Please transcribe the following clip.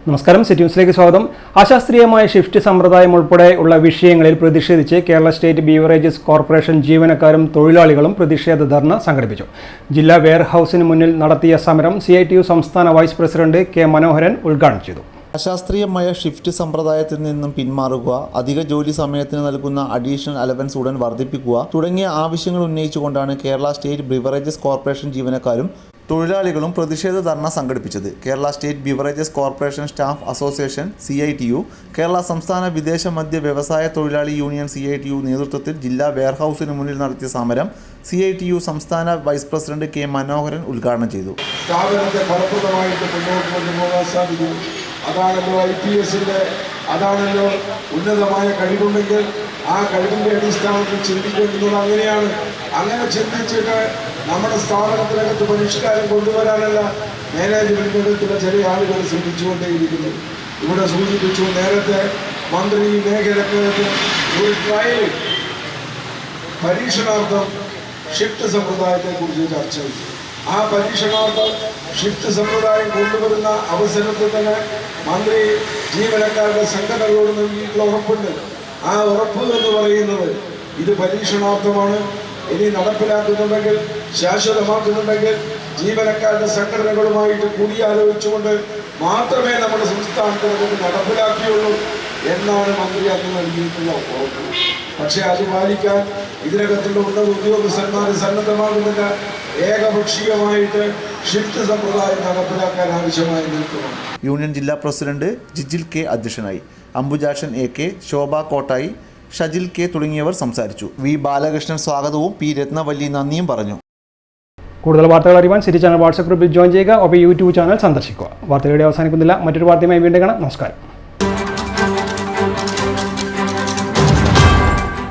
നമസ്കാരം, സിറ്റി ന്യൂസിലേക്ക് സ്വാഗതം. അശാസ്ത്രീയമായ ഷിഫ്റ്റ് സമ്പ്രദായം ഉൾപ്പെടെയുള്ള വിഷയങ്ങളിൽ പ്രതിഷേധിച്ച് കേരള സ്റ്റേറ്റ് ബീവറേജസ് കോർപ്പറേഷൻ ജീവനക്കാരും തൊഴിലാളികളും പ്രതിഷേധ ധർണ സംഘടിപ്പിച്ചു. ജില്ലാ വെയർഹൌസിന് മുന്നിൽ നടത്തിയ സമരം CITU സംസ്ഥാന വൈസ് പ്രസിഡന്റ് K. മനോഹരൻ ഉദ്ഘാടനം ചെയ്തു. അശാസ്ത്രീയമായ ഷിഫ്റ്റ് സമ്പ്രദായത്തിൽ നിന്നും പിന്മാറുക, അധിക ജോലി സമയത്തിന് നൽകുന്ന അഡീഷണൽ അലവൻസ് ഉടൻ വർദ്ധിപ്പിക്കുക തുടങ്ങിയ ആവശ്യങ്ങൾ ഉന്നയിച്ചുകൊണ്ടാണ് കേരള സ്റ്റേറ്റ് ബിവറേജസ് കോർപ്പറേഷൻ ജീവനക്കാരും തൊഴിലാളികളും പ്രതിഷേധ ധർണ സംഘടിപ്പിച്ചത്. Kerala state beverages corporation staff association CITU, Kerala സംസ്ഥാന വിദേശ മദ്യ വ്യവസായ തൊഴിലാളി യൂണിയൻ CITU നേതൃത്വത്തിൽ ജില്ലാ വെയർഹൌസിന് മുന്നിൽ നടത്തിയ സമരം CITU സംസ്ഥാന വൈസ് പ്രസിഡന്റ് K. മനോഹരൻ ഉദ്ഘാടനം ചെയ്തു. അതാണല്ലോ IPSന്റെ അതാണല്ലോ ഉന്നതമായ കഴിവുണ്ടെങ്കിൽ ആ കഴിവിൻ്റെ അടിസ്ഥാനത്തിൽ ചിന്തിക്കുന്നത് അങ്ങനെയാണ്. അങ്ങനെ ചിന്തിച്ചിട്ട് നമ്മുടെ സ്ഥാപനത്തിനകത്ത് പരിഷ്കാരം കൊണ്ടുവരാനല്ല മാനേജ്മെന്റിനകത്തുള്ള ചില ആളുകൾ ശ്രമിച്ചുകൊണ്ടേയിരിക്കുന്നു. ഇവിടെ സൂചിപ്പിച്ചു, നേരത്തെ മന്ത്രി മേഖലക്കകത്ത് ഒരു ട്രയൽ പരീക്ഷണാർത്ഥം ഷിഫ്റ്റ് സമ്പ്രദായത്തെക്കുറിച്ച് ചർച്ച ചെയ്തു. ആ പരീക്ഷണാർത്ഥം ഷിഫ്റ്റ് സമ്പ്രദായം കൊണ്ടുവരുന്ന അവസരത്തിൽ തന്നെ മന്ത്രി ജീവനക്കാരുടെ സംഘടനകളോട് നൽകിയിട്ടുള്ള ഉറപ്പുണ്ട്. ആ ഉറപ്പ് എന്ന് പറയുന്നത് ഇത് പരീക്ഷണാർത്ഥമാണ്. ഇനി നടപ്പിലാക്കുന്നുണ്ടെങ്കിൽ, ശാശ്വതമാക്കുന്നുണ്ടെങ്കിൽ ജീവനക്കാരുടെ സംഘടനകളുമായിട്ട് കൂടിയാലോചിച്ചുകൊണ്ട് മാത്രമേ നമ്മുടെ സംസ്ഥാനത്ത് നടപ്പിലാക്കിയുള്ളൂ എന്നാണ് മന്ത്രി അന്ന് നൽകിയിട്ടുള്ള ഉറപ്പ്. പക്ഷേ അത് പാലിക്കാൻ ഇതിനകത്തുള്ള ഉന്നത ഉദ്യോഗസ്ഥന്മാർ സന്നദ്ധമാകുന്നില്ല. ഏകപക്ഷീയമായിട്ട് ഷിഫ്റ്റ് സമ്പ്രദായം നടപ്പിലാക്കാൻ ആവശ്യമായി നിൽക്കുന്നു. യൂണിയൻ ജില്ലാ പ്രസിഡന്റ് ജിജിൽ K. അധ്യക്ഷനായി. അംബുജാക്ഷൻ AK, ശോഭ കോട്ടായി, ഷജിൽ K. തുടങ്ങിയവർ സംസാരിച്ചു. V. ബാലകൃഷ്ണൻ സ്വാഗതവും P. രത്നവല്ലി നന്ദിയും പറഞ്ഞു. കൂടുതൽ വാർത്തകൾ അറിയാൻ സിറ്റി ചാനൽ വാട്സ്ആപ്പ് ഗ്രൂപ്പിൽ ജോയിൻ ചെയ്യുക. ഒപ്പം YouTube ചാനൽ സന്ദർശിക്കുക. വാർത്തകളുടെ അവസാനിക്കുന്നില്ല. മറ്റൊരു വാർത്തയുമായി വീണ്ടും കാണാം. നമസ്കാരം.